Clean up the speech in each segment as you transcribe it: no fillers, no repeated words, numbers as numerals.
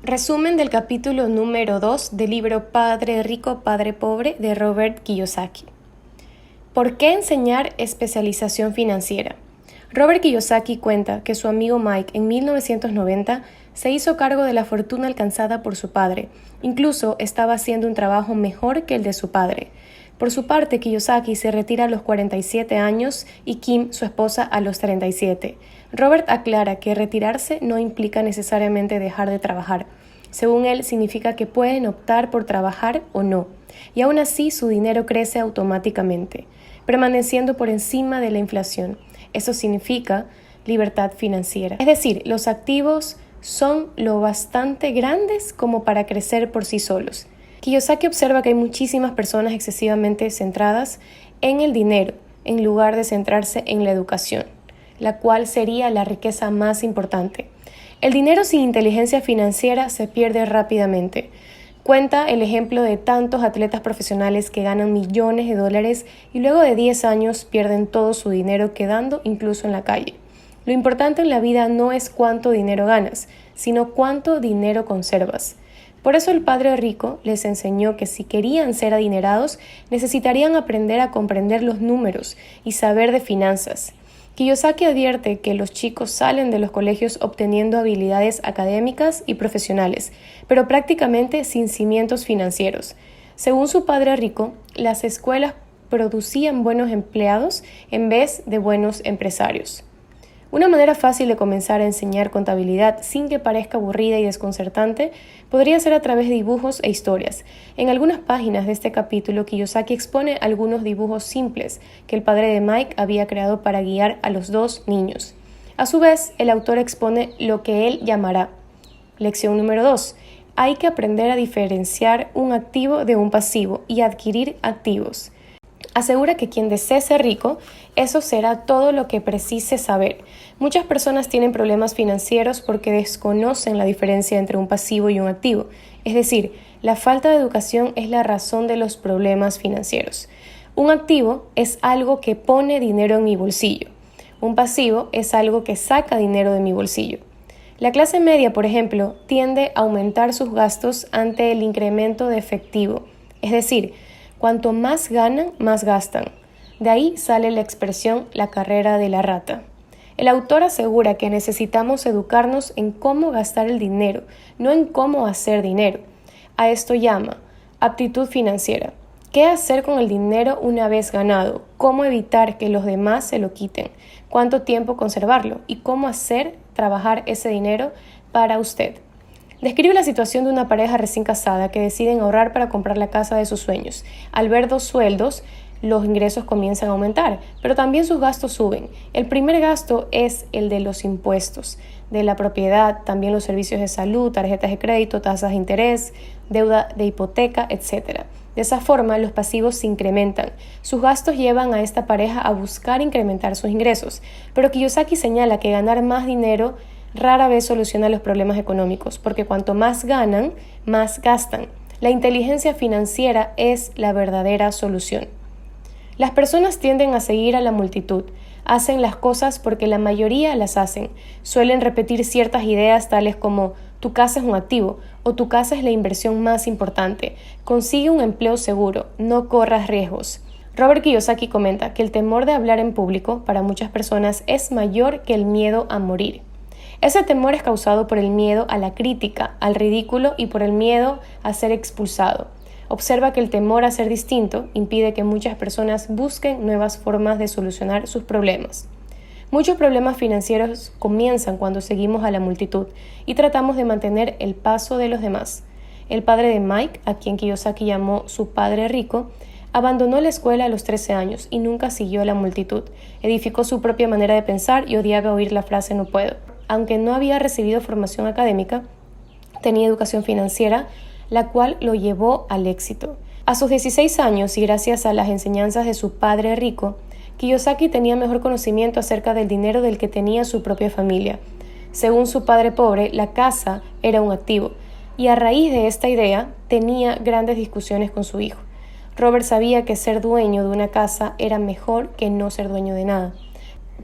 Resumen del capítulo número 2 del libro Padre Rico, Padre Pobre de Robert Kiyosaki. ¿Por qué enseñar especialización financiera? Robert Kiyosaki cuenta que su amigo Mike en 1990 se hizo cargo de la fortuna alcanzada por su padre. Incluso estaba haciendo un trabajo mejor que el de su padre. Por su parte, Kiyosaki se retira a los 47 años y Kim, su esposa, a los 37. Robert aclara que retirarse no implica necesariamente dejar de trabajar. Según él, significa que pueden optar por trabajar o no, y aún así su dinero crece automáticamente, permaneciendo por encima de la inflación. Eso significa libertad financiera. Es decir, los activos son lo bastante grandes como para crecer por sí solos. Kiyosaki observa que hay muchísimas personas excesivamente centradas en el dinero, en lugar de centrarse en la educación, la cual sería la riqueza más importante. El dinero sin inteligencia financiera se pierde rápidamente. Cuenta el ejemplo de tantos atletas profesionales que ganan millones de dólares y luego de 10 años pierden todo su dinero quedando incluso en la calle. Lo importante en la vida no es cuánto dinero ganas, sino cuánto dinero conservas. Por eso el padre rico les enseñó que si querían ser adinerados, necesitarían aprender a comprender los números y saber de finanzas. Kiyosaki advierte que los chicos salen de los colegios obteniendo habilidades académicas y profesionales, pero prácticamente sin cimientos financieros. Según su padre rico, las escuelas producían buenos empleados en vez de buenos empresarios. Una manera fácil de comenzar a enseñar contabilidad sin que parezca aburrida y desconcertante podría ser a través de dibujos e historias. En algunas páginas de este capítulo, Kiyosaki expone algunos dibujos simples que el padre de Mike había creado para guiar a los dos niños. A su vez, el autor expone lo que él llamará lección número 2. Hay que aprender a diferenciar un activo de un pasivo y adquirir activos. Asegura que quien desee ser rico, eso será todo lo que precise saber. Muchas personas tienen problemas financieros porque desconocen la diferencia entre un pasivo y un activo. Es decir, la falta de educación es la razón de los problemas financieros. Un activo es algo que pone dinero en mi bolsillo. Un pasivo es algo que saca dinero de mi bolsillo. La clase media, por ejemplo, tiende a aumentar sus gastos ante el incremento de efectivo. Es decir, cuanto más ganan, más gastan. De ahí sale la expresión la carrera de la rata. El autor asegura que necesitamos educarnos en cómo gastar el dinero, no en cómo hacer dinero. A esto llama aptitud financiera. ¿Qué hacer con el dinero una vez ganado? ¿Cómo evitar que los demás se lo quiten? ¿Cuánto tiempo conservarlo? ¿Y cómo hacer trabajar ese dinero para usted? Describe la situación de una pareja recién casada que deciden ahorrar para comprar la casa de sus sueños. Al ver dos sueldos, los ingresos comienzan a aumentar, pero también sus gastos suben. El primer gasto es el de los impuestos, de la propiedad, también los servicios de salud, tarjetas de crédito, tasas de interés, deuda de hipoteca, etc. De esa forma, los pasivos se incrementan. Sus gastos llevan a esta pareja a buscar incrementar sus ingresos, pero Kiyosaki señala que ganar más dinero rara vez soluciona los problemas económicos, porque cuanto más ganan, más gastan. La inteligencia financiera es la verdadera solución. Las personas tienden a seguir a la multitud. Hacen las cosas porque la mayoría las hacen. Suelen repetir ciertas ideas tales como tu casa es un activo o tu casa es la inversión más importante. Consigue un empleo seguro, no corras riesgos. Robert Kiyosaki comenta que el temor de hablar en público para muchas personas es mayor que el miedo a morir. Ese temor es causado por el miedo a la crítica, al ridículo y por el miedo a ser expulsado. Observa que el temor a ser distinto impide que muchas personas busquen nuevas formas de solucionar sus problemas. Muchos problemas financieros comienzan cuando seguimos a la multitud y tratamos de mantener el paso de los demás. El padre de Mike, a quien Kiyosaki llamó su padre rico, abandonó la escuela a los 13 años y nunca siguió a la multitud. Edificó su propia manera de pensar y odiaba oír la frase no puedo. Aunque no había recibido formación académica, tenía educación financiera, la cual lo llevó al éxito. A sus 16 años y gracias a las enseñanzas de su padre rico, Kiyosaki tenía mejor conocimiento acerca del dinero del que tenía su propia familia. Según su padre pobre, la casa era un activo, y a raíz de esta idea tenía grandes discusiones con su hijo. Robert sabía que ser dueño de una casa era mejor que no ser dueño de nada.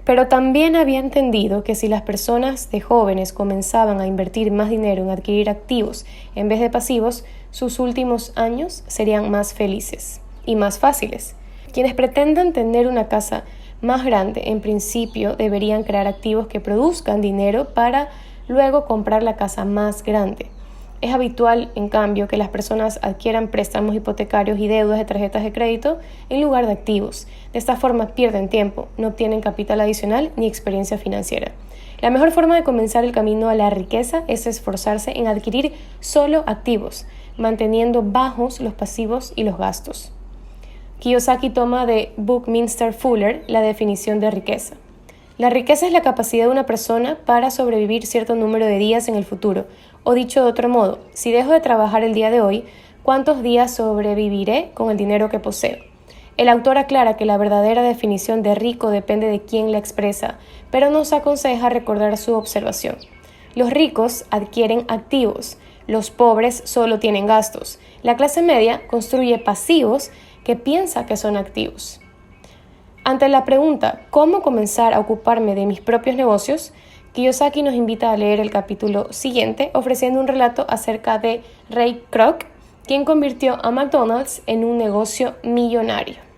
Pero también había entendido que si las personas de jóvenes comenzaban a invertir más dinero en adquirir activos en vez de pasivos, sus últimos años serían más felices y más fáciles. Quienes pretendan tener una casa más grande, en principio deberían crear activos que produzcan dinero para luego comprar la casa más grande. Es habitual, en cambio, que las personas adquieran préstamos hipotecarios y deudas de tarjetas de crédito en lugar de activos. De esta forma pierden tiempo, no obtienen capital adicional ni experiencia financiera. La mejor forma de comenzar el camino a la riqueza es esforzarse en adquirir solo activos, manteniendo bajos los pasivos y los gastos. Kiyosaki toma de Buckminster Fuller la definición de riqueza. La riqueza es la capacidad de una persona para sobrevivir cierto número de días en el futuro. O dicho de otro modo, si dejo de trabajar el día de hoy, ¿cuántos días sobreviviré con el dinero que poseo? El autor aclara que la verdadera definición de rico depende de quién la expresa, pero nos aconseja recordar su observación. Los ricos adquieren activos, los pobres solo tienen gastos. La clase media construye pasivos que piensa que son activos. Ante la pregunta ¿cómo comenzar a ocuparme de mis propios negocios?, Kiyosaki nos invita a leer el capítulo siguiente ofreciendo un relato acerca de Ray Kroc, quien convirtió a McDonald's en un negocio millonario.